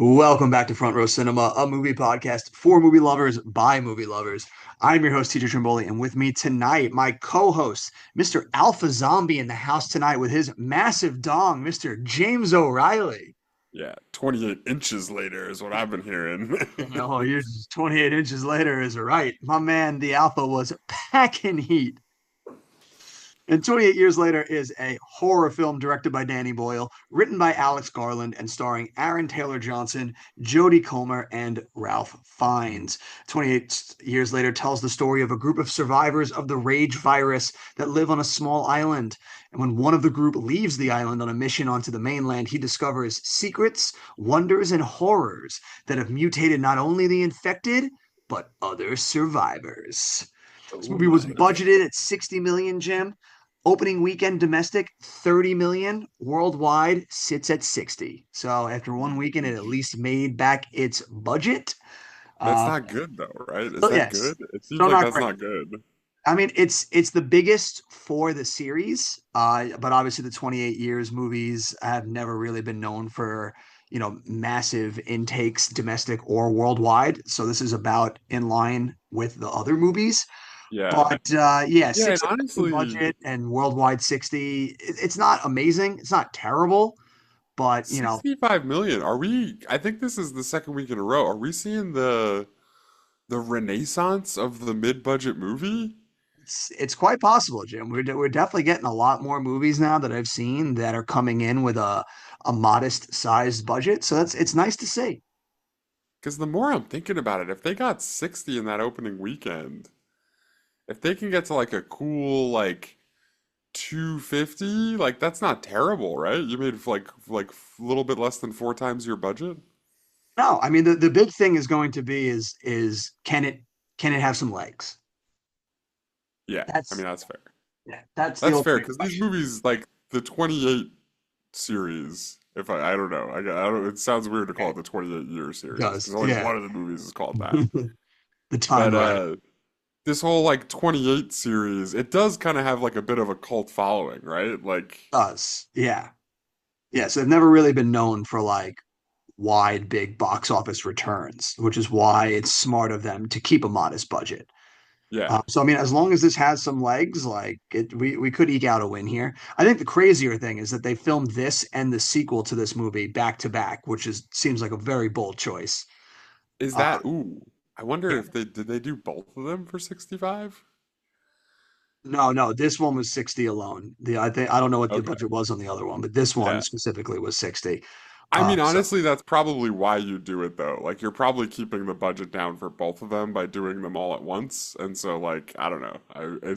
Welcome back to Front Row Cinema, a movie podcast for movie lovers by movie lovers. I'm your host, Teacher Trimboli, and with me tonight, my co-host, Mr. Alpha Zombie in the house tonight with his massive dong, Mr. James O'Reilly. Yeah, 28 inches later is what I've been hearing. Oh, you're 28 inches later is right. My man, the Alpha, was packing heat. And 28 Years Later is a horror film directed by Danny Boyle, written by Alex Garland, and starring Aaron Taylor Johnson, Jodie Comer, and Ralph Fiennes. 28 Years Later tells the story of a group of survivors of the rage virus that live on a small island. And when one of the group leaves the island on a mission onto the mainland, he discovers secrets, wonders, and horrors that have mutated not only the infected, but other survivors. This Oh movie was my. budgeted at 60 million, Jim. Opening weekend domestic, 30 million. Worldwide sits at 60. So after one weekend, it at least made back its budget. That's Uh, not good though, right? Is so that yes, good? It seems so like not that's great. not good. I mean, it's the biggest for the series, but obviously the 28 years movies have never really been known for, massive intakes, domestic or worldwide. So this is about in line with the other movies. Yeah. But yeah, Yeah, and 60 million honestly, budget and worldwide 60. It's not amazing. It's not terrible, but 65 million. I think this is the second week in a row. Are we seeing the renaissance of the mid-budget movie? it's quite possible, Jim. We're definitely getting a lot more movies now that I've seen that are coming in with a modest sized budget. So it's nice to see. Because the more I'm thinking about it, if they got 60 in that opening weekend, if they can get to like a cool like 250, like that's not terrible, right? You made like a little bit less than four times your budget. No, I mean the big thing is going to be is can it have some legs? Yeah, I That's mean that's fair. yeah, that's the That's fair ultimate because these question. movies, like the 28 series, if I don't know, I don't. It sounds weird to call Okay, it the 28 year it series does. because only Yeah. one of the movies is called that. The But time runner this whole like 28 series, it does kind of have like a bit of a cult following, right? Like, does. Yeah. Yeah. So they've never really been known for like wide, big box office returns, which is why it's smart of them to keep a modest budget. yeah, So I mean, as long as this has some legs, like we could eke out a win here. I think the crazier thing is that they filmed this and the sequel to this movie back to back, which is seems like a very bold choice. is Uh, that ooh? I wonder yeah. if they do both of them for 65? No, this one was 60 alone. I think I don't know what the Okay, budget was on the other one, but this one yeah. specifically was 60. I mean, So honestly, that's probably why you do it though. Like, you're probably keeping the budget down for both of them by doing them all at once. And so, like, I don't know.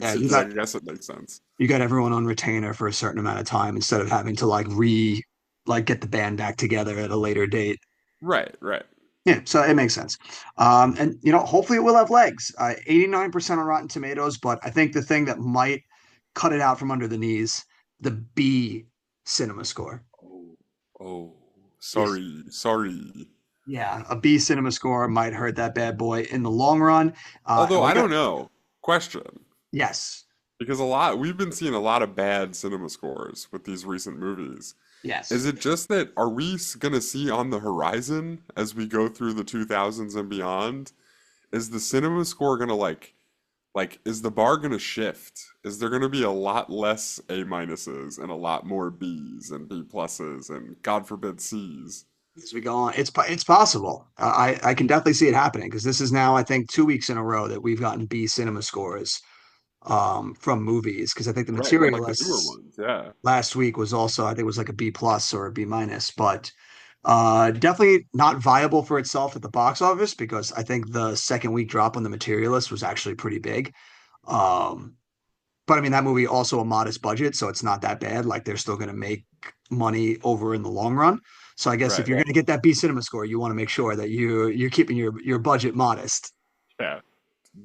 yeah, I guess it makes sense. you got everyone on retainer for a certain amount of time instead of having to like get the band back together at a later date. Right, right. Yeah, so it makes sense. And hopefully it will have legs. 89% on Rotten Tomatoes, but I think the thing that might cut it out from under the knees, the B cinema score. Oh, oh, Is sorry. Yeah, a B cinema score might hurt that bad boy in the long run. And Although we I got don't know. Question. yes, Because we've been seeing a lot of bad cinema scores with these recent movies. Is yes. it just that are we gonna see on the horizon as we go through the 2000s and beyond? Is the cinema score gonna is the bar gonna shift? Is there gonna be a lot less A minuses and a lot more Bs and B pluses and God forbid Cs? As we go on, it's possible. I can definitely see it happening because this is now I think 2 weeks in a row that we've gotten B cinema scores from movies because I think the Right, from like the newer Materialists ones, yeah. last week was also I think it was like a B plus or a B minus, but definitely not viable for itself at the box office because I think the second week drop on the Materialist was actually pretty big. Um, but I mean that movie also a modest budget, so it's not that bad. Like they're still going to make money over in the long run. So I guess if Right. you're going to get that B cinema score, you want to make sure that you're keeping your budget modest. Yeah.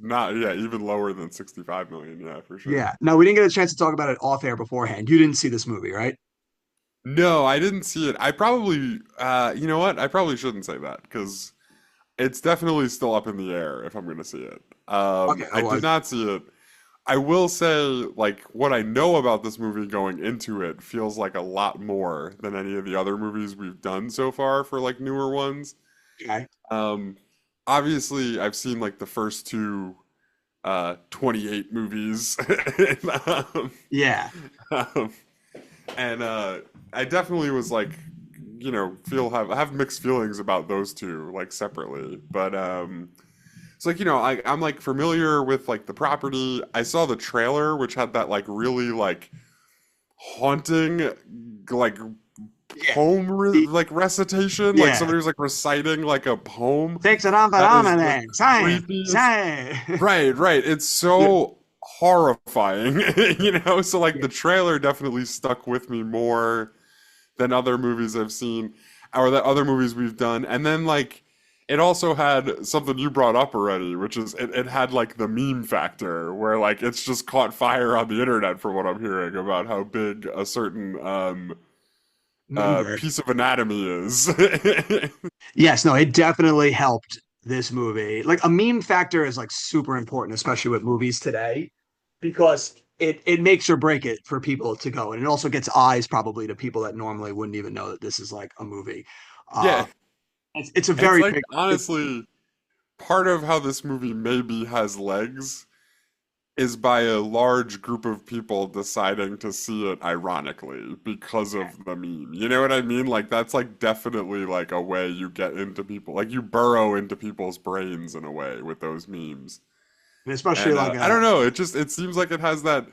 Not yeah, even lower than 65 million, yeah, for sure. Yeah. No, we didn't get a chance to talk about it off air beforehand. You didn't see this movie, right? No, I didn't see it. I probably you know what? I probably shouldn't say that because it's definitely still up in the air if I'm gonna see it. Okay. I Oh, did not see it. I will say, like, what I know about this movie going into it feels like a lot more than any of the other movies we've done so far for like newer ones. Okay. Um, Obviously, I've seen like the first two 28 movies. um, Yeah. um, and I definitely was like, feel have mixed feelings about those two like separately. But it's like, I'm like familiar with like the property. I saw the trailer, which had that like really like haunting like Yeah. like recitation, like Yeah. somebody was like reciting like a poem Takes it on for that is the dominance. Science. creepiest. Science. Right, right. It's Yeah. so horrifying, So like the trailer definitely stuck with me more than other movies I've seen or that other movies we've done. And then like it also had something you brought up already, which is it had like the meme factor where like it's just caught fire on the internet for what I'm hearing about how big a certain Member. piece of anatomy is. Yes, no, it definitely helped this movie. Like a meme factor is like super important, especially with movies today, because it makes or break it for people to go. And it also gets eyes probably to people that normally wouldn't even know that this is like a movie. Yeah, It's a it's very like big honestly part of how this movie maybe has legs is by a large group of people deciding to see it ironically because of the meme. You know what I mean? Like that's like definitely like a way you get into people, like you burrow into people's brains in a way with those memes. and especially And like I don't know, it seems like it has that.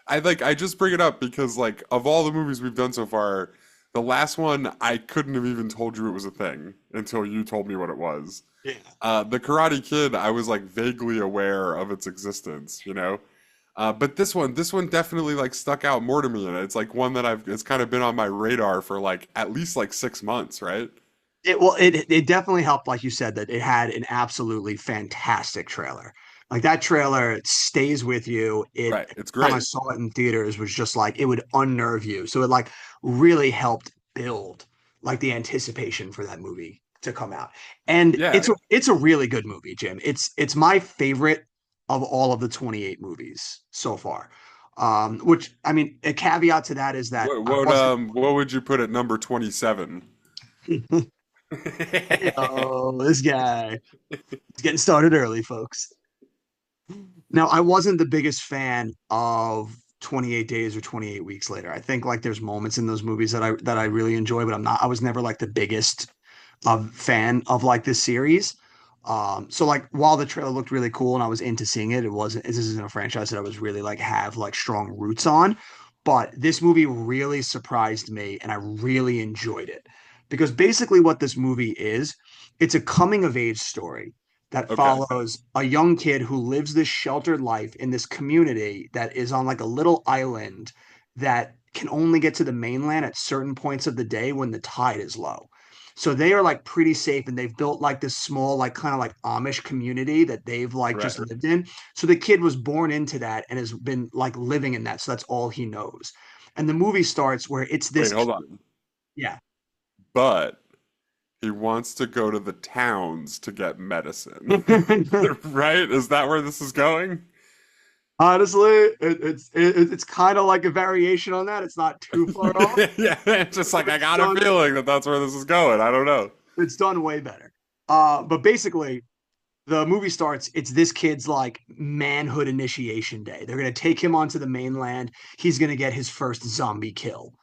I just bring it up because like of all the movies we've done so far, the last one I couldn't have even told you it was a thing until you told me what it was. yeah. The Karate Kid, I was like vaguely aware of its existence, but this one definitely like stuck out more to me, and it's like one that it's kind of been on my radar for like at least like 6 months, right? It definitely helped, like you said, that it had an absolutely fantastic trailer. Like that trailer, it stays with you. It Right. It's time I great. saw it in theaters was just like it would unnerve you. So it like really helped build like the anticipation for that movie to come out. And Yeah. it's a really good movie, Jim. It's my favorite of all of the 28 movies so far. Which I mean, a caveat to that is that What I what wasn't um what would you put at number 27? oh, this guy. It's getting started early, folks. Now, I wasn't the biggest fan of 28 Days or 28 Weeks Later. I think like there's moments in those movies that I really enjoy, but I was never like the biggest fan of like this series. So like while the trailer looked really cool and I was into seeing it, it wasn't this isn't a franchise that I was really like have like strong roots on. But this movie really surprised me and I really enjoyed it. Because basically what this movie is, it's a coming of age story that Okay. follows a young kid who lives this sheltered life in this community that is on like a little island that can only get to the mainland at certain points of the day when the tide is low. So they are like pretty safe and they've built like this small, like kind of like Amish community that they've like just Right. lived in. So the kid was born into that and has been like living in that. So that's all he knows. And the movie starts where it's Wait, this hold kid. on. Yeah. But he wants to go to the towns to get medicine. Right? Is that where this is going? Honestly, it's kind of like a variation on that. It's not too far off, Yeah, it's just like but I got a done. feeling that that's where this is going. I don't know. It's done way better. But basically, the movie starts. It's this kid's like manhood initiation day. They're gonna take him onto the mainland. He's gonna get his first zombie kill.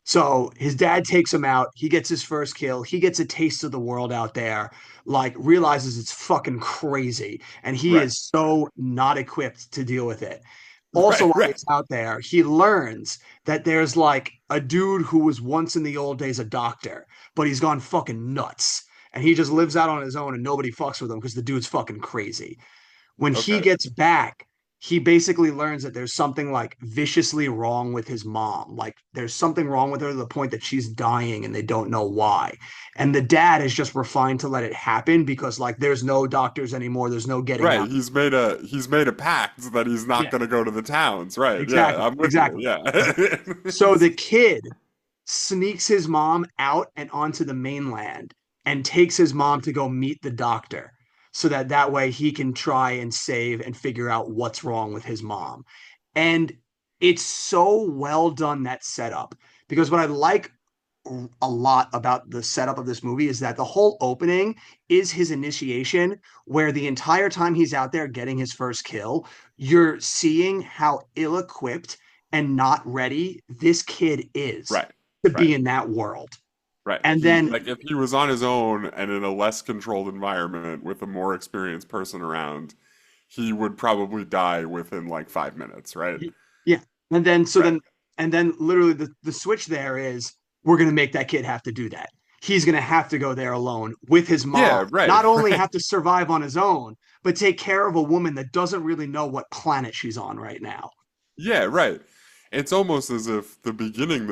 So his dad takes him out. He gets his first kill. He gets a taste of the world out there, like realizes it's fucking crazy. And he Right. is so not equipped to deal with it. Also, Right, while right. he's out there, he learns that there's like a dude who was once in the old days a doctor, but he's gone fucking nuts. And he just lives out on his own and nobody fucks with him because the dude's fucking crazy. When he Okay. gets back, he basically learns that there's something like viciously wrong with his mom. Like there's something wrong with her to the point that she's dying and they don't know why. And the dad is just refined to let it happen because like there's no doctors anymore. There's no getting Right. out. He's made a pact that he's not Yeah, gonna go to the towns. Right. Yeah, exactly. I'm with you. Exactly. Yeah. So the kid sneaks his mom out and onto the mainland and takes his mom to go meet the doctor. so that that way he can try and save and figure out what's wrong with his mom. And it's so well done, that setup, because what I like a lot about the setup of this movie is that the whole opening is his initiation, where the entire time he's out there getting his first kill, you're seeing how ill-equipped and not ready this kid is Right. to Right. be in that world. Right. And He then like if he was on his own and in a less controlled environment with a more experienced person around, he would probably die within like 5 minutes, right? yeah, and then so Right. then and then literally the switch there is, we're gonna make that kid have to do that. He's gonna have to go there alone with his mom, Yeah, right, not only right. have to survive on his own, but take care of a woman that doesn't really know what planet she's on right now. Yeah, right. It's almost as if the beginning of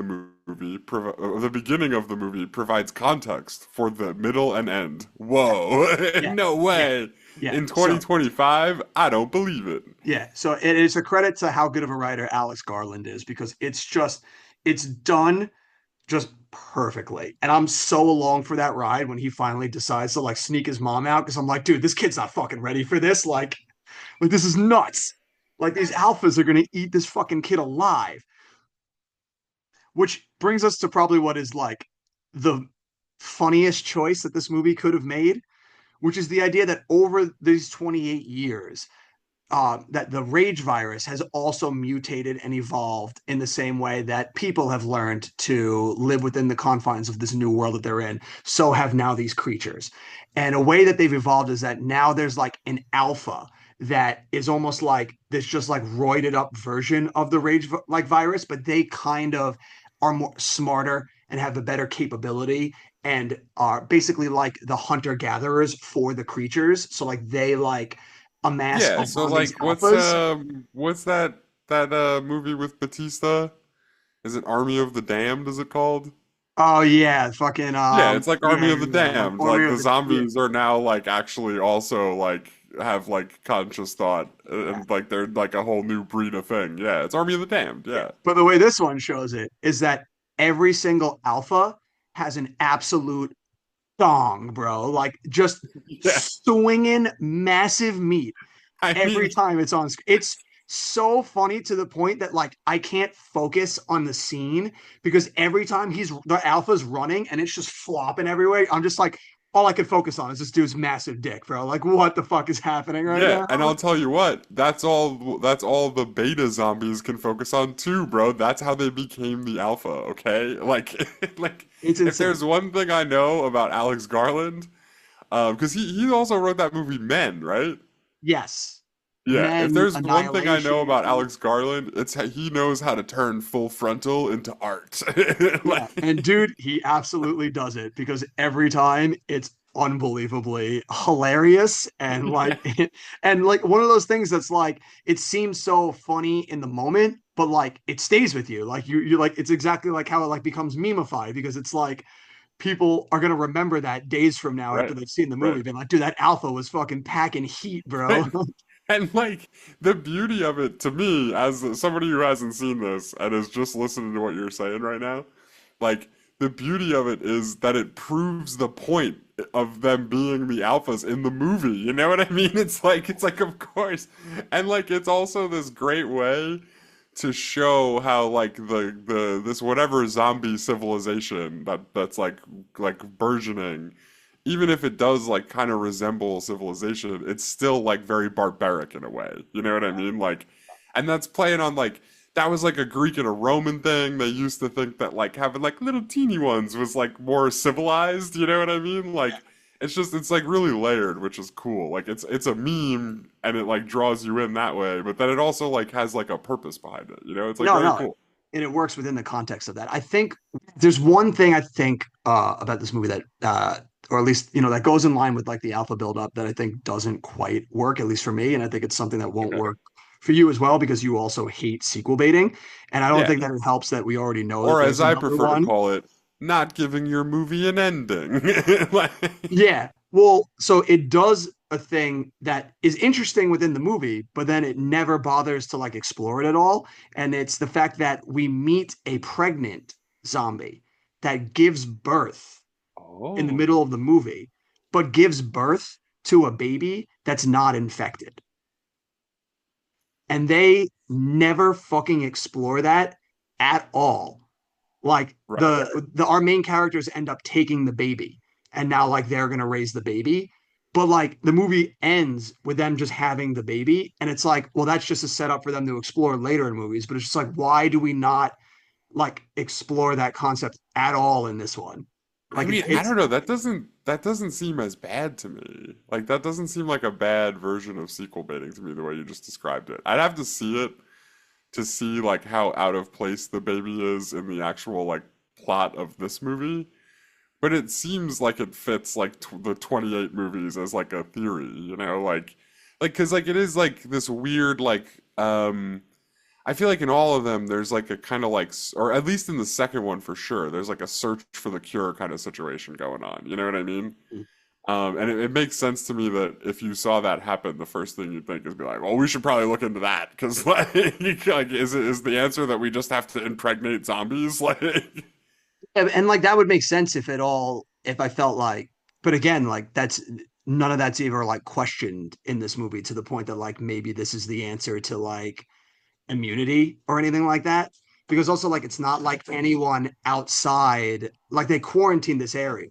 the movie provides context for the middle and end. Whoa, Yeah, no yeah, way. yeah. In So 2025, I don't believe it. yeah, so it is a credit to how good of a writer Alex Garland is, because it's done just perfectly. And I'm so along for that ride when he finally decides to like sneak his mom out, because I'm like, dude, this kid's not fucking ready for this. Like this is nuts. Like these alphas are gonna eat this fucking kid alive. Which brings us to probably what is like the funniest choice that this movie could have made, which is the idea that over these 28 years, that the rage virus has also mutated and evolved in the same way that people have learned to live within the confines of this new world that they're in. So have now these creatures. And a way that they've evolved is that now there's like an alpha that is almost like this just like roided up version of the rage like virus, but they kind of are more smarter and have a better capability and are basically like the hunter gatherers for the creatures. So like they like amass Yeah, so upon these like alphas. what's that movie with Batista? Is it Army of the Damned, is it called? Oh yeah, fucking Yeah, it's like yeah, Army of the yeah, Damned. Army Like of the the yeah, zombies are now like actually also like have like conscious thought yeah, and like they're like a whole new breed of thing. Yeah, it's Army of the Damned. yeah. Yeah. But the way this one shows it is that every single alpha has an absolute dong, bro. Like just Yeah. swinging massive meat I every mean, time it's on screen. It's so funny to the point that like I can't focus on the scene, because every time the alpha's running and it's just flopping everywhere, I'm just like, all I can focus on is this dude's massive dick, bro. Like what the fuck is happening right yeah, now? and I'll tell you what, that's all the beta zombies can focus on too, bro. That's how they became the alpha, okay? Like like It's if insane. there's one thing I know about Alex Garland, because he also wrote that movie Men, right? Yes. Yeah, if Men, there's one thing I know about annihilation. Alex Garland, it's he knows how to turn full frontal into art. Yeah. Like, And dude, he absolutely does it, because every time it's unbelievably hilarious and like yeah, and like one of those things that's like it seems so funny in the moment, but like it stays with you. Like you like it's exactly like how it like becomes memeified, because it's like people are gonna remember that days from now after right, they've seen the movie, right. being like, dude, that alpha was fucking packing heat, bro. And like the beauty of it to me, as somebody who hasn't seen this and is just listening to what you're saying right now, like the beauty of it is that it proves the point of them being the alphas in the movie. You know what I mean? It's like of course. And like it's also this great way to show how like the this whatever zombie civilization that's like burgeoning, even if it does like kind of resemble civilization, it's still like very barbaric in a way. You know what I mean? Like, and that's playing on like that was like a Greek and a Roman thing. They used to think that like having like little teeny ones was like more civilized. You know what I mean? Like, it's like really layered, which is cool. Like it's a meme and it like draws you in that way, but then it also like has like a purpose behind it. You know, it's like No, very no, cool. and it works within the context of that. I think there's one thing I think about this movie that, or at least that goes in line with like the alpha buildup, that I think doesn't quite work, at least for me, and I think it's something that won't Okay. work for you as well, because you also hate sequel baiting, and I don't Yeah. think that it helps that we already know that Or as there's I another prefer to one. call it, not giving your movie an ending. Like, Yeah. Well, so it does a thing that is interesting within the movie, but then it never bothers to like explore it at all. And it's the fact that we meet a pregnant zombie that gives birth in the oh, middle of the movie, but gives birth to a baby that's not infected. And they never fucking explore that at all. Like Right. the our main characters end up taking the baby, and now like they're gonna raise the baby. But like the movie ends with them just having the baby, and it's like, well, that's just a setup for them to explore later in movies. But it's just like, why do we not like explore that concept at all in this one? I Like mean, I it's don't know. That doesn't seem as bad to me. Like that doesn't seem like a bad version of sequel baiting to me the way you just described it. I'd have to see it to see like how out of place the baby is in the actual like plot of this movie. But it seems like it fits like the 28 movies as like a theory, like because like it is like this weird I feel like in all of them there's like a kind of like or at least in the second one for sure there's like a search for the cure kind of situation going on. You know what I mean? And it makes sense to me that if you saw that happen, the first thing you'd think is be like, well, we should probably look into that because like is the answer that we just have to impregnate zombies? Like, and like that would make sense if at all if I felt like, but again, like that's none of that's ever like questioned in this movie to the point that like maybe this is the answer to like immunity or anything like that. Because also like it's not like anyone outside, like they quarantine this area.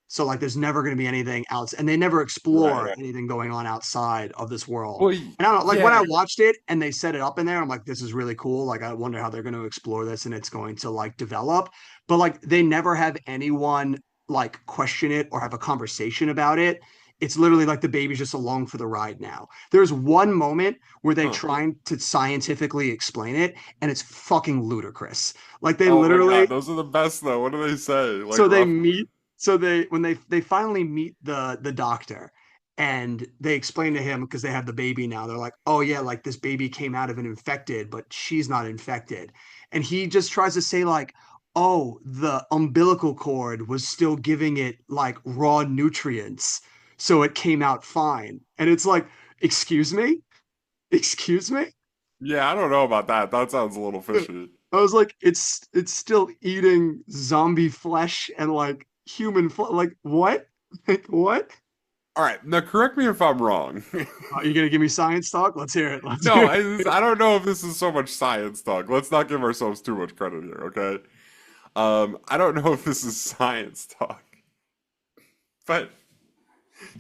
So like there's never going to be anything else, and they never explore right. anything going on outside of this world. Well, And I don't know, like when I yeah, watched it and they set it up in there, I'm like, this is really cool. Like I wonder how they're going to explore this and it's going to like develop. But like they never have anyone like question it or have a conversation about it. It's literally like the baby's just along for the ride now. There's one moment where they huh. trying to scientifically explain it, and it's fucking ludicrous. Like they Oh my God, literally those are the best though. What do they say? Like so they roughly? meet so they when they finally meet the doctor, and they explain to him because they have the baby now, they're like, oh yeah, like this baby came out of an infected but she's not infected, and he just tries to say like, oh, the umbilical cord was still giving it like raw nutrients so it came out fine, and it's like, excuse me, excuse me. Yeah, I don't know about that. That sounds a little fishy. I was like, it's still eating zombie flesh and like human flesh. Like what? Like what? All right, now correct me if I'm wrong. Are you gonna give me science talk? Let's hear it. Let's No, hear I don't know if this is so much science talk. Let's not give ourselves too much credit here, okay? I don't know if this is science talk, but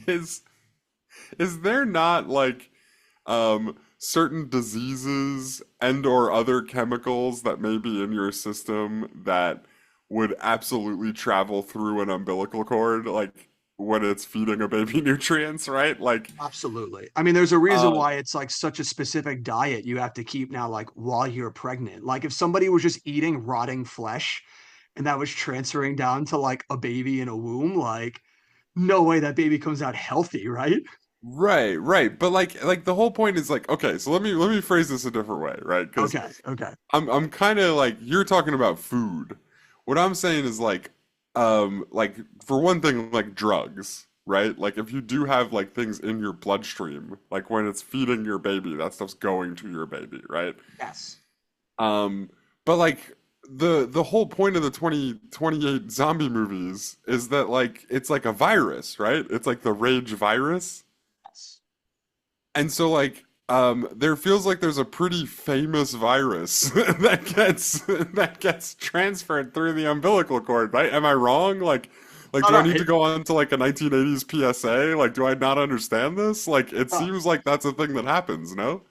is is there not like certain diseases and or other chemicals that may be in your system that would absolutely travel through an umbilical cord, like when it's feeding a baby nutrients, right? Like, Absolutely. I mean, there's a reason uh, why it's like such a specific diet you have to keep now, like while you're pregnant. Like if somebody was just eating rotting flesh and that was transferring down to like a baby in a womb, like no way that baby comes out healthy, right? right, right. But like the whole point is like, okay, so let me phrase this a different way, right? Because Okay, okay. I'm kind of like you're talking about food. What I'm saying is like for one thing, like drugs, right? Like if you do have like things in your bloodstream, like when it's feeding your baby, that stuff's going to your baby, right? Yes. Um, but like the whole point of the 2028 zombie movies is that like it's like a virus, right? It's like the rage virus. Yes. And so there feels like there's a pretty famous virus that gets transferred through the umbilical cord, right? Am I wrong? Like No, do I no, need to go on to like a 1980s PSA? Like do I not understand this? Like it no, seems like that's a thing that happens, no?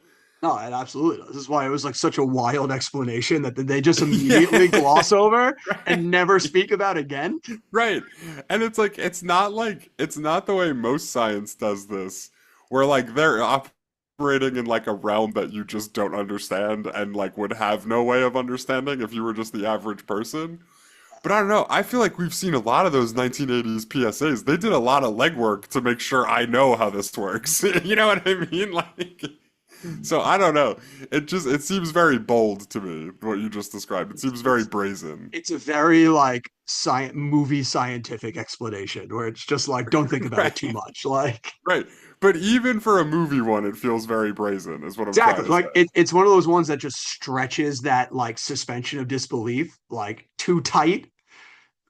no, it absolutely does. This is why it was like such a wild explanation that they just immediately Yeah. gloss over Right. and never speak about again. Right. And it's like it's not the way most science does this, where like they're operating in like a realm that you just don't understand and like would have no way of understanding if you were just the average person. But I don't know. I feel like we've seen a lot of those 1980s PSAs. They did a lot of legwork to make sure I know how this works. You know what I mean? Like so I don't know. It seems very bold to me what you just described. It seems very It's brazen. it's a very like science movie scientific explanation where it's just like don't think about it too Right. much. Like Right. But even for a movie one, it feels very brazen, is what I'm trying exactly. to say. Like it's one of those ones that just stretches that like suspension of disbelief like too tight.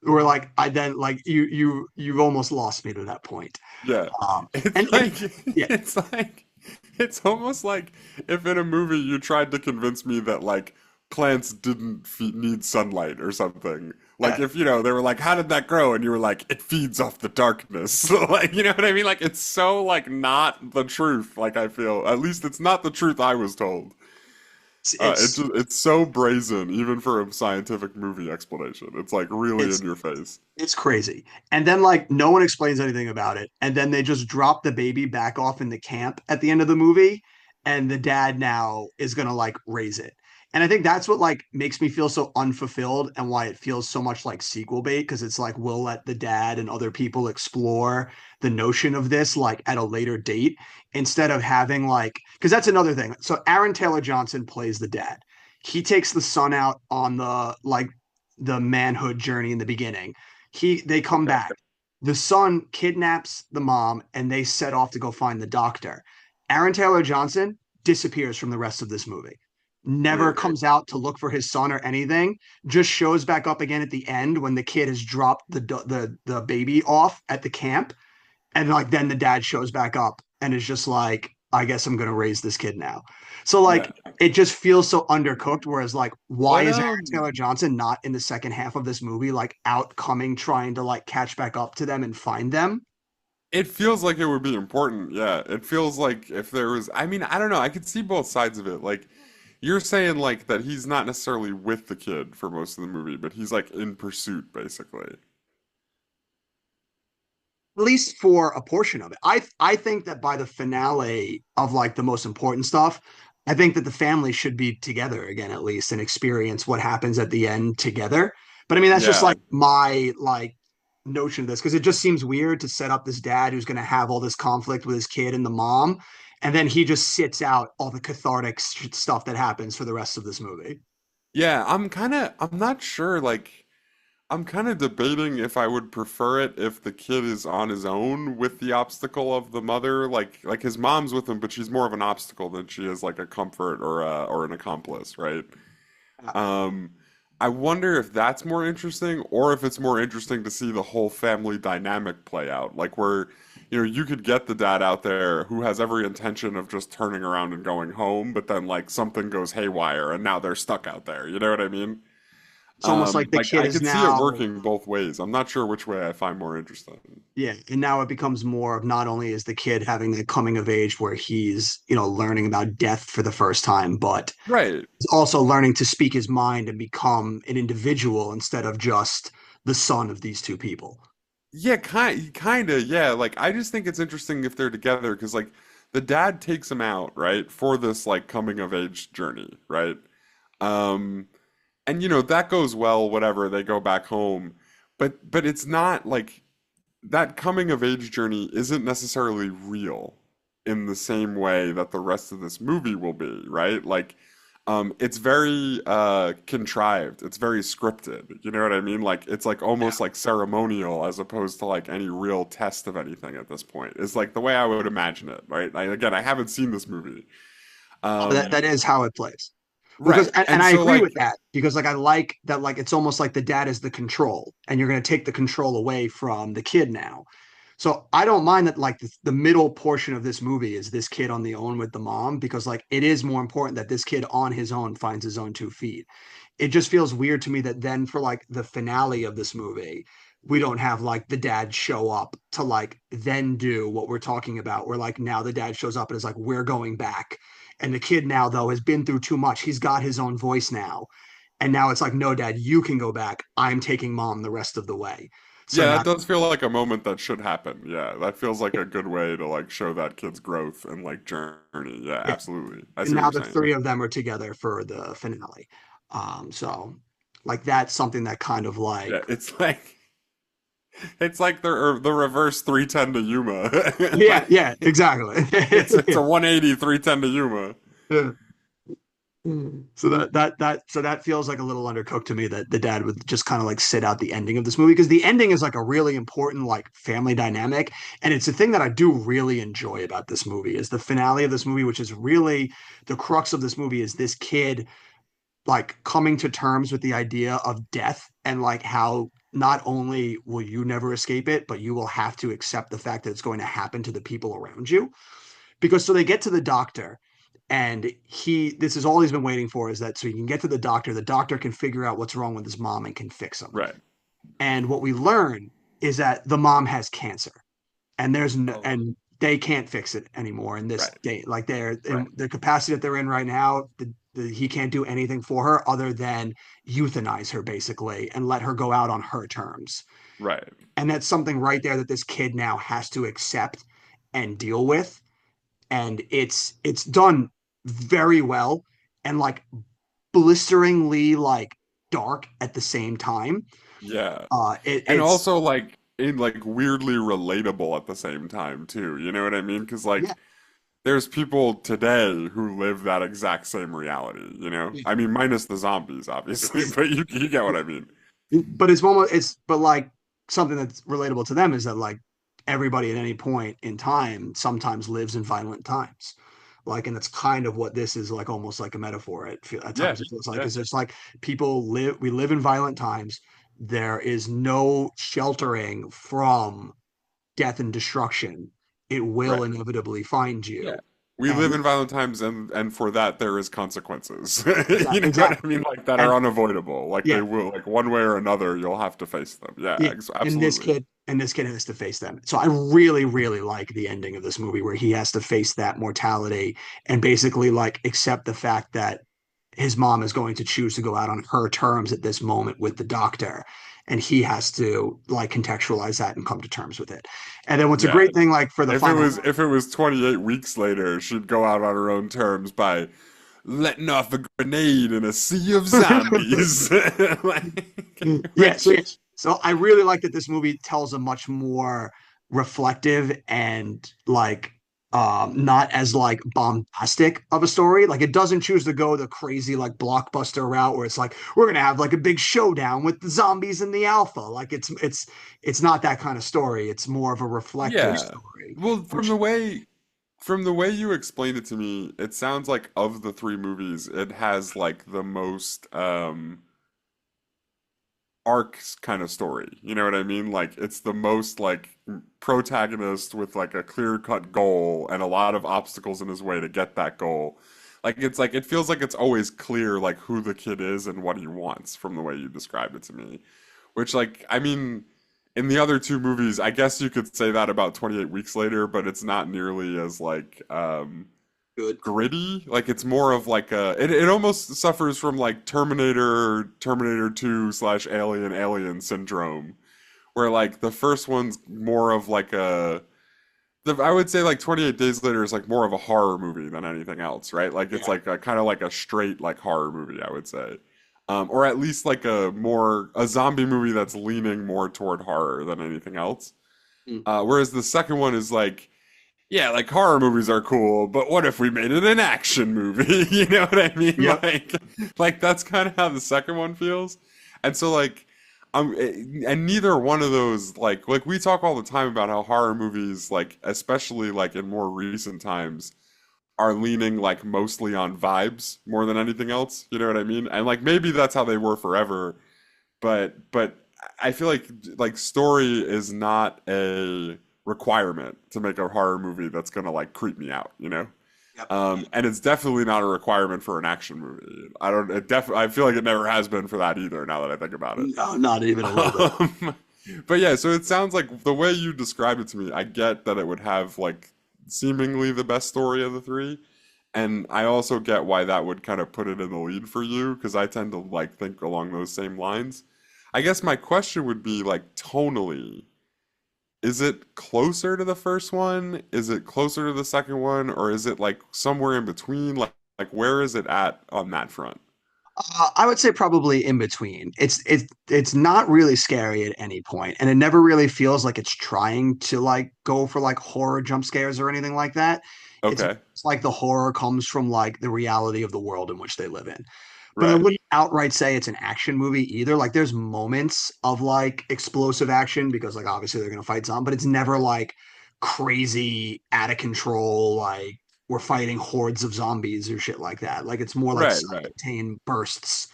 where like I then like you've almost lost me to that point. Yeah. Um, It's and like yeah, it's like it's almost like if in a movie you tried to convince me that like plants didn't need sunlight or something. Like uh, if they were like, "How did that grow?" and you were like, "It feeds off the darkness." So like, you know what I mean? Like it's so like not the truth. Like I feel at least it's not the truth I was told. it's It's so brazen, even for a scientific movie explanation. It's like really in it's your face. It's crazy. And then like no one explains anything about it. And then they just drop the baby back off in the camp at the end of the movie. And the dad now is gonna like raise it. And I think that's what like makes me feel so unfulfilled and why it feels so much like sequel bait, because it's like we'll let the dad and other people explore the notion of this like at a later date instead of having like because that's another thing. So Aaron Taylor Johnson plays the dad. He takes the son out on the like the manhood journey in the beginning. They come Okay. back. The son kidnaps the mom and they set off to go find the doctor. Aaron Taylor Johnson disappears from the rest of this movie. Never Weird. comes out to look for his son or anything. Just shows back up again at the end when the kid has dropped the baby off at the camp, and like then the dad shows back up and is just like, I guess I'm gonna raise this kid now. So like Yeah. it just feels so undercooked. Whereas like, why What is Aaron Taylor Johnson not in the second half of this movie, like out coming, trying to like catch back up to them and find them? It feels like it would be important. Yeah. It feels like if there was, I mean, I don't know. I could see both sides of it. Like, you're saying, like, that he's not necessarily with the kid for most of the movie, but he's, like, in pursuit, basically. At least for a portion of it. I think that by the finale of like the most important stuff, I think that the family should be together again at least and experience what happens at the end together. But I mean that's just Yeah. like my like notion of this because it just seems weird to set up this dad who's going to have all this conflict with his kid and the mom, and then he just sits out all the cathartic stuff that happens for the rest of this movie. Yeah. I'm not sure, like, I'm kind of debating if I would prefer it if the kid is on his own with the obstacle of the mother, like his mom's with him, but she's more of an obstacle than she is like a comfort or an accomplice, right? Um, I wonder if that's more interesting or if it's more interesting to see the whole family dynamic play out. Like where, you could get the dad out there who has every intention of just turning around and going home, but then like something goes haywire and now they're stuck out there. You know what I mean? It's almost like the Like kid I is could see it now. working both ways. I'm not sure which way I find more interesting. Yeah, and now it becomes more of not only is the kid having the coming of age where he's, learning about death for the first time, but Right. he's also learning to speak his mind and become an individual instead of just the son of these two people. Yeah, kind of. Yeah, like I just think it's interesting if they're together because like the dad takes him out, right, for this like coming of age journey, right? Um and that goes well, whatever, they go back home. But it's not like that coming of age journey isn't necessarily real in the same way that the rest of this movie will be, right? Like, it's very contrived. It's very scripted. You know what I mean? Like, it's like Yeah. almost like ceremonial as opposed to like any real test of anything at this point. Is like the way I would imagine it, right? Again, I haven't seen this movie. That is how it plays. Because Right. and And I so agree with like, that because like I like that like it's almost like the dad is the control and you're going to take the control away from the kid now. So I don't mind that like the middle portion of this movie is this kid on the own with the mom because like it is more important that this kid on his own finds his own 2 feet. It just feels weird to me that then for like the finale of this movie, we don't have like the dad show up to like then do what we're talking about. Where like now the dad shows up and is like, we're going back. And the kid now though has been through too much. He's got his own voice now. And now it's like, no, dad, you can go back. I'm taking mom the rest of the way. So yeah, now that does feel like a moment that should happen. Yeah, that feels like a good way to like show that kid's growth and like journey. Yeah, yeah, absolutely. I and see what now you're the saying. three of them are together for the finale. So like that's something that kind of like Yeah, it's like the reverse 310 to Yuma. yeah, Like yeah, exactly. it's a 180 310 to Yuma. Yeah. So that feels like a little undercooked to me that the dad would just kind of like sit out the ending of this movie because the ending is like a really important like family dynamic, and it's a thing that I do really enjoy about this movie is the finale of this movie, which is really the crux of this movie is this kid like coming to terms with the idea of death and like how not only will you never escape it, but you will have to accept the fact that it's going to happen to the people around you. Because so they get to the doctor, and this is all he's been waiting for, is that so he can get to the doctor can figure out what's wrong with his mom and can fix him. Right. And what we learn is that the mom has cancer, and there's no, Oh. and they can't fix it anymore in this Right. day. Like they're in Right. the capacity that they're in right now, he can't do anything for her other than euthanize her basically and let her go out on her terms. Right. And that's something right there that this kid now has to accept and deal with. And it's done very well and like blisteringly like dark at the same time. Yeah. And It's also like in like weirdly relatable at the same time too. You know what I mean? Because yeah, like there's people today who live that exact same reality, you know? I mean, minus the zombies, obviously, but you get what I mean. but it's almost it's but like something that's relatable to them is that like everybody at any point in time sometimes lives in violent times, like, and that's kind of what this is, like almost like a metaphor. At Yeah, times it feels like yeah, is just like we live in violent times. There is no sheltering from death and destruction. It will right. inevitably find Yeah. you. We And live in violent times and for that there is consequences. You exactly, know what I exactly. mean? Like that are And unavoidable. Like they yeah, will, like one way or another, you'll have to face them. Yeah, yeah, absolutely. and this kid has to face them. So I really, really like the ending of this movie where he has to face that mortality and basically like accept the fact that his mom is going to choose to go out on her terms at this moment with the doctor. And he has to like contextualize that and come to terms with it. And then what's a Yeah. great thing, like for the final, If it was 28 weeks later, she'd go out on her own terms by letting off a grenade in a sea of zombies. Like, yeah, so which, yeah, so I really like that this movie tells a much more reflective and like not as like bombastic of a story. Like it doesn't choose to go the crazy like blockbuster route where it's like we're gonna have like a big showdown with the zombies and the alpha. Like it's not that kind of story. It's more of a reflective yeah. story, Well, which from the way you explained it to me, it sounds like of the three movies, it has like the most arcs kind of story. You know what I mean? Like it's the most like protagonist with like a clear-cut goal and a lot of obstacles in his way to get that goal. Like it feels like it's always clear like who the kid is and what he wants from the way you described it to me. Which like I mean in the other two movies, I guess you could say that about 28 Weeks Later, but it's not nearly as like good. gritty. Like it's more of like it almost suffers from like Terminator 2 slash Alien syndrome, where like the first one's more of like I would say like 28 Days Later is like more of a horror movie than anything else, right? Like it's Yeah. like a kind of like a straight like horror movie, I would say. Or at least like a zombie movie that's leaning more toward horror than anything else. Mm. Whereas the second one is like yeah, like horror movies are cool, but what if we made it an action movie? You know what I mean? Yep. Like that's kind of how the second one feels. And so like and neither one of those like we talk all the time about how horror movies like especially like in more recent times are leaning like mostly on vibes more than anything else. You know what I mean? And like maybe that's how they were forever, but I feel like story is not a requirement to make a horror movie that's gonna like creep me out, you know? Yep. And it's definitely not a requirement for an action movie. I feel like it never has been for that either, now that I think about it. No, not even a little bit. Um, but yeah, so it sounds like the way you describe it to me, I get that it would have like seemingly the best story of the three. And I also get why that would kind of put it in the lead for you, because I tend to like think along those same lines. I guess my question would be like tonally, is it closer to the first one? Is it closer to the second one? Or is it like somewhere in between? Like where is it at on that front? I would say probably in between. It's not really scary at any point, and it never really feels like it's trying to like go for like horror jump scares or anything like that. Okay. It's like the horror comes from like the reality of the world in which they live in. But I Right. wouldn't outright say it's an action movie either. Like there's moments of like explosive action because like obviously they're gonna fight some, but it's never like crazy out of control, like we're fighting hordes of zombies or shit like that. Like it's more like Right, right. self-contained bursts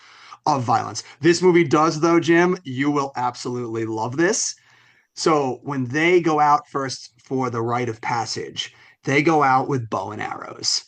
of violence. This movie does, though, Jim. You will absolutely love this. So when they go out first for the rite of passage, they go out with bow and arrows.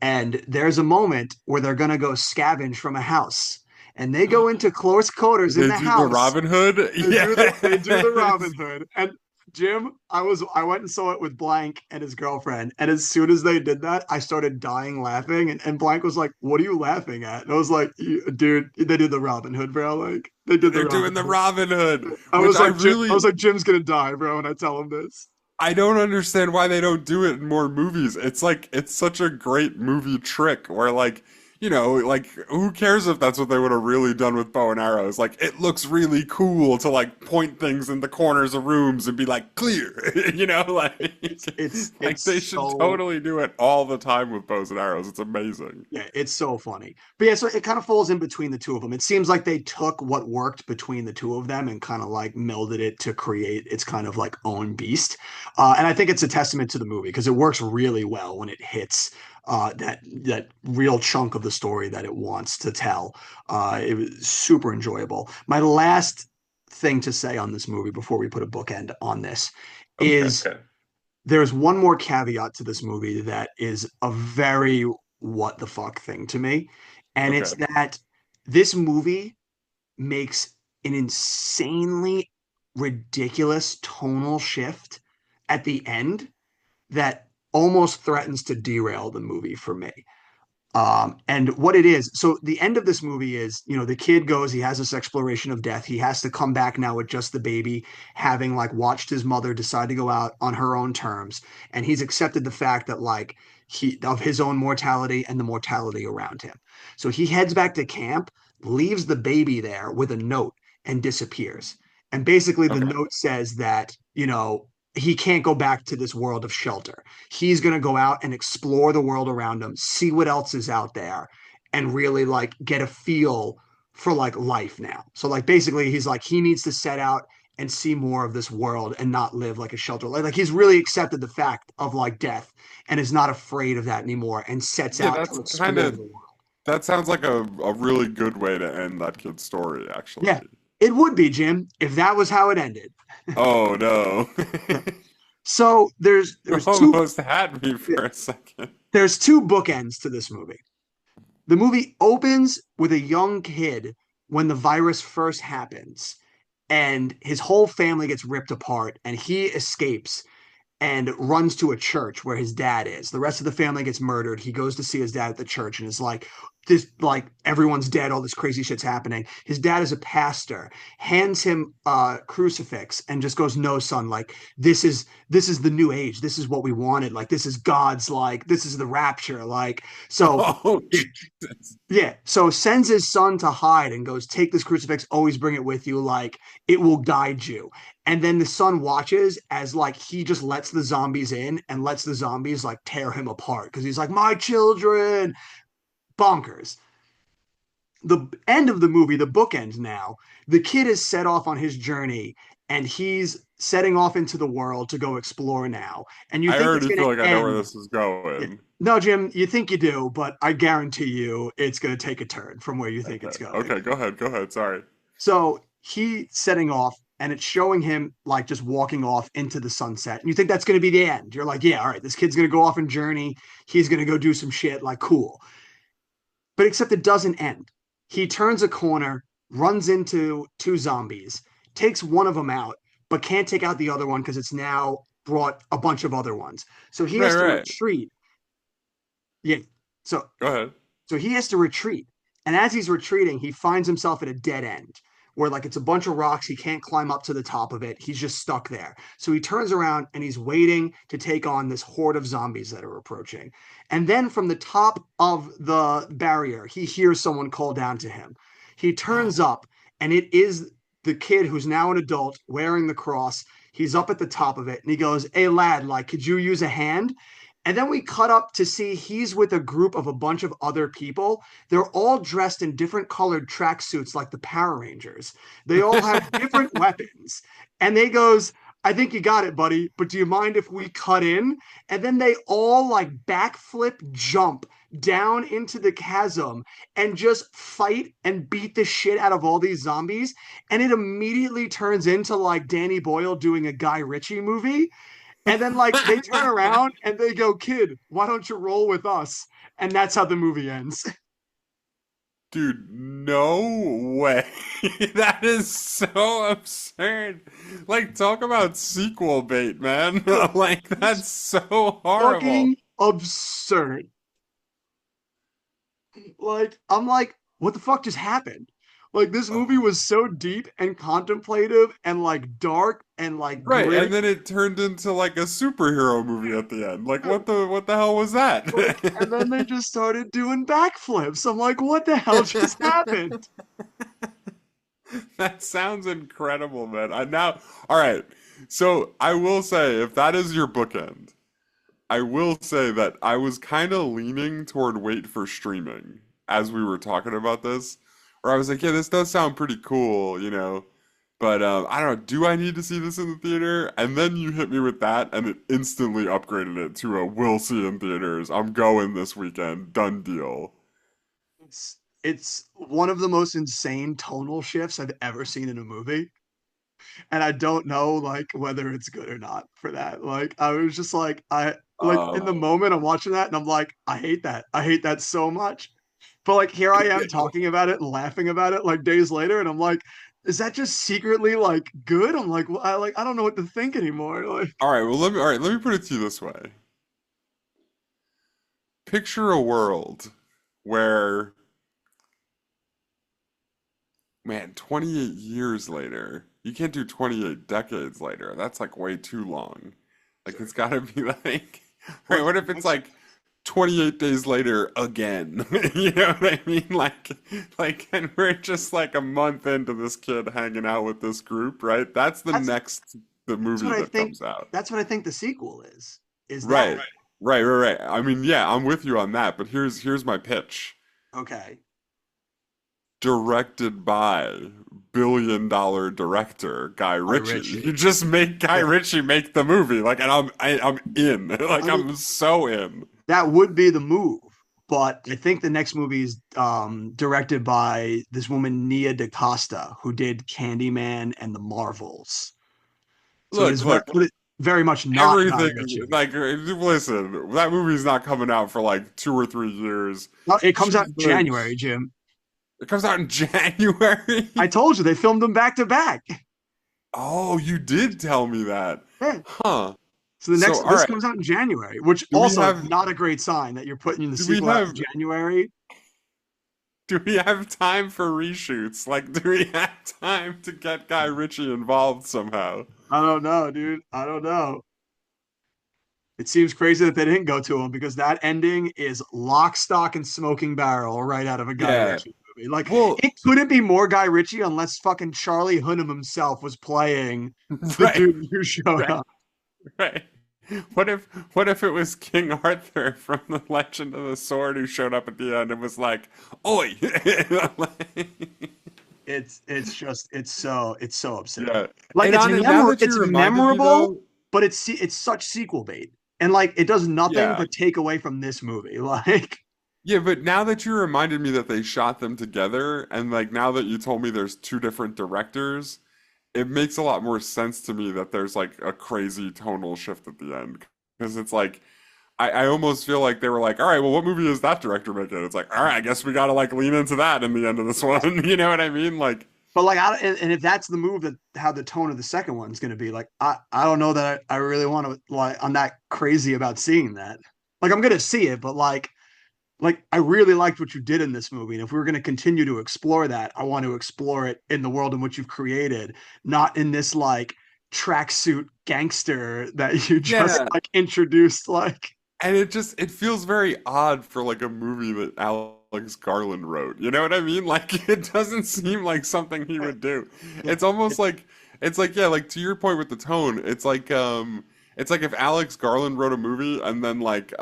And there's a moment where they're going to go scavenge from a house. And they go into close quarters in They the do the house. Robin Hood? They do the Yes. Robin Hood. And Jim, I went and saw it with Blank and his girlfriend. And as soon as they did that, I started dying laughing. And Blank was like, "What are you laughing at?" And I was like, "Dude, they did the Robin Hood, bro. Like they did the They're Robin doing the Hood." Robin Hood, I which was I like, I was really like, Jim's gonna die, bro, when I tell him this. I don't understand why they don't do it in more movies. It's like it's such a great movie trick where like, like who cares if that's what they would have really done with bow and arrows? Like it looks really cool to like point things in the corners of rooms and be like clear, like they It's should so totally do it all the time with bows and arrows. It's amazing. Yeah, it's so funny. But yeah, so it kind of falls in between the two of them. It seems like they took what worked between the two of them and kind of like melded it to create its kind of like own beast. And I think it's a testament to the movie because it works really well when it hits that real chunk of the story that it wants to tell. It was super enjoyable. My last thing to say on this movie before we put a bookend on this Okay. is there's one more caveat to this movie that is a very what the fuck thing to me. And it's Okay. that this movie makes an insanely ridiculous tonal shift at the end that almost threatens to derail the movie for me. And what it is, so the end of this movie is, the kid goes, he has this exploration of death. He has to come back now with just the baby, having like watched his mother decide to go out on her own terms. And he's accepted the fact that like of his own mortality and the mortality around him. So he heads back to camp, leaves the baby there with a note and disappears. And basically the Okay. note says that, he can't go back to this world of shelter. He's going to go out and explore the world around him, see what else is out there, and really like get a feel for like life now. So like basically he's like he needs to set out and see more of this world and not live like a shelter. Like he's really accepted the fact of like death and is not afraid of that anymore and sets Yeah, out that's to kind explore of the world. that sounds like a really good way to end that kid's story, actually. Yeah, it would be, Jim, if that was how it ended. Oh no. Yeah. So there's You there's two almost had me yeah, for a second. there's two bookends to this movie. The movie opens with a young kid when the virus first happens, and his whole family gets ripped apart, and he escapes and runs to a church where his dad is. The rest of the family gets murdered. He goes to see his dad at the church and is like, this like everyone's dead, all this crazy shit's happening. His dad is a pastor, hands him a crucifix and just goes, "No, son, like this is the new age. This is what we wanted. Like this is God's like this is the rapture." Like so Oh yeah, Jesus. yeah. So sends his son to hide and goes, "Take this crucifix, always bring it with you, like it will guide you." And then the son watches as like he just lets the zombies in and lets the zombies like tear him apart because he's like, "My children." Bonkers. The end of the movie, the bookend now, the kid is set off on his journey and he's setting off into the world to go explore now. And you I think it's already going feel like to I know where end. this is Yeah. going. No, Jim, you think you do, but I guarantee you it's going to take a turn from where you think Okay. it's going. Okay, go ahead. Go ahead. Sorry. So he setting off and it's showing him like just walking off into the sunset. And you think that's going to be the end. You're like, yeah, all right, this kid's going to go off and journey. He's going to go do some shit. Like, cool. But except it doesn't end. He turns a corner, runs into two zombies, takes one of them out, but can't take out the other one because it's now brought a bunch of other ones. So he Right, has to right. retreat. Yeah. So Go ahead. so he has to retreat. And as he's retreating, he finds himself at a dead end where like it's a bunch of rocks. He can't climb up to the top of it. He's just stuck there. So he turns around and he's waiting to take on this horde of zombies that are approaching. And then from the top of the barrier, he hears someone call down to him. He turns up and it is the kid who's now an adult wearing the cross. He's up at the top of it and he goes, "Hey lad, like could you use a hand?" And then we cut up to see he's with a group of a bunch of other people. They're all dressed in different colored tracksuits like the Power Rangers. They all have different weapons. And they goes, I think you got it, buddy. But do you mind if we cut in? And then they all like backflip jump down into the chasm and just fight and beat the shit out of all these zombies. And it immediately turns into like Danny Boyle doing a Guy Ritchie movie. And then like they turn around and they go, "Kid, why don't you roll with us?" And that's how the movie ends. Dude, no way. That is so absurd. Like, talk about sequel bait, man. Like, It's that's so horrible. fucking absurd. Like, I'm like, what the fuck just happened? Like, this movie Oh. was so deep and contemplative and like dark and like Right, gritty. and then it turned into like a superhero movie at the end. Like, what the hell was that? Like, and then they just started doing backflips. I'm like, what the hell just happened? That sounds incredible, man. All right. So I will say, if that is your bookend, I will say that I was kind of leaning toward wait for streaming as we were talking about this, where I was like, yeah, this does sound pretty cool, but I don't know, do I need to see this in the theater? And then you hit me with that, and it instantly upgraded it to a will see in theaters. I'm going this weekend. Done deal. It's one of the most insane tonal shifts I've ever seen in a movie. And I don't know like whether it's good or not for that. Like I was just like I like in the Uh, moment I'm watching that and I'm like, I hate that. I hate that so much. But like here I am talking about it and laughing about it like days later, and I'm like, is that just secretly like good? I'm like, well, I don't know what to think anymore. Like all right, let me put it to you this way. Picture a world where, man, 28 years later, you can't do 28 decades later. That's like way too long. Like it's gotta be like, right, what if it's what's like 28 days later again? You know what I mean? And we're just like a month into this kid hanging out with this group, right? That's that's the that's movie what I that think comes out. that's what I think the sequel is. Is that Right. Right. I mean, yeah, I'm with you on that, but here's my pitch. okay? Directed by billion-dollar director Guy By Ritchie. You Ritchie. just make Guy Yeah. Ritchie make the movie, like, and I'm in. Like, I mean, I'm so in. that would be the move. But I think the next movie is directed by this woman, Nia DaCosta, who did Candyman and The Marvels. So it is Look, very much not Guy everything. Ritchie. Like, listen, that movie's not coming out for like 2 or 3 years. No, it comes out She's in the, January, Jim. it comes out in January. I told you they filmed them back to back. Oh, you did tell me that, Yeah. huh? So the So, next all this right, comes out in January, which do we also have not a great sign that you're putting the do we sequel out in have January. Do we have time for reshoots? Like, do we have time to get Guy Ritchie involved somehow? I don't know, dude. I don't know. It seems crazy that they didn't go to him because that ending is lock, stock, and smoking barrel right out of a Guy Yeah. Ritchie movie. Like Well, it couldn't be more Guy Ritchie unless fucking Charlie Hunnam himself was playing the right, dude who showed right, up. right. What if it was King Arthur from The Legend of the Sword who showed up at the end and was like, "Oi!" It's so upsetting. Yeah. Like And on it, now that you it's reminded me memorable, though, but it's such sequel bait, and like it does nothing yeah. but take away from this movie. Like Yeah, but now that you reminded me that they shot them together, and like now that you told me there's two different directors, it makes a lot more sense to me that there's like a crazy tonal shift at the end. Because it's like, I almost feel like they were like, all right, well, what movie is that director making? It's like, all right, I guess we gotta like lean into that in the end of this one. You know what I mean? Like, but like and if that's the move that how the tone of the second one's going to be like I don't know that I really want to like I'm not crazy about seeing that. Like I'm going to see it, but like I really liked what you did in this movie, and if we are going to continue to explore that, I want to explore it in the world in which you've created, not in this like tracksuit gangster that you just yeah. like introduced. Like And it feels very odd for like a movie that Alex Garland wrote. You know what I mean? Like it doesn't seem like something he would do. it, It's almost like it's like yeah, like to your point with the tone, it's like if Alex Garland wrote a movie and then like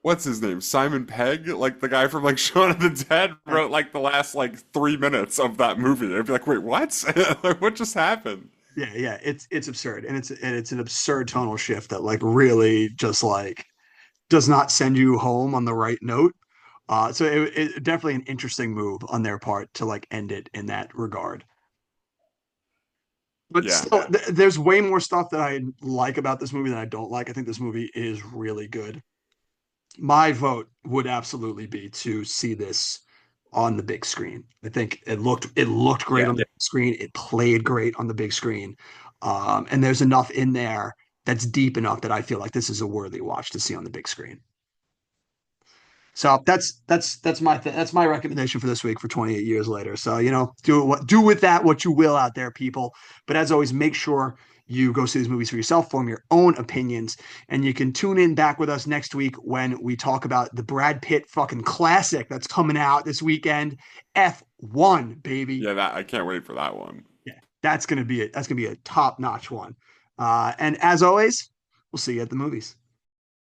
what's his name? Simon Pegg, like the guy from like Shaun of the Dead wrote like the last like 3 minutes of that movie. I'd be like, "Wait, what? Like what just happened?" Yeah, it's absurd, and it's an absurd tonal shift that like really just like does not send you home on the right note. So it definitely an interesting move on their part to like end it in that regard. But Yeah. still, there's way more stuff that I like about this movie than I don't like. I think this movie is really good. My vote would absolutely be to see this on the big screen. I think it looked great Yeah. on the big screen. It played great on the big screen. And there's enough in there that's deep enough that I feel like this is a worthy watch to see on the big screen. So that's my recommendation for this week for 28 years later. So do with that what you will out there, people. But as always, make sure you go see these movies for yourself, form your own opinions, and you can tune in back with us next week when we talk about the Brad Pitt fucking classic that's coming out this weekend, F1, baby. Yeah, that I can't wait for that one. Yeah, that's gonna be a top notch one. And as always, we'll see you at the movies.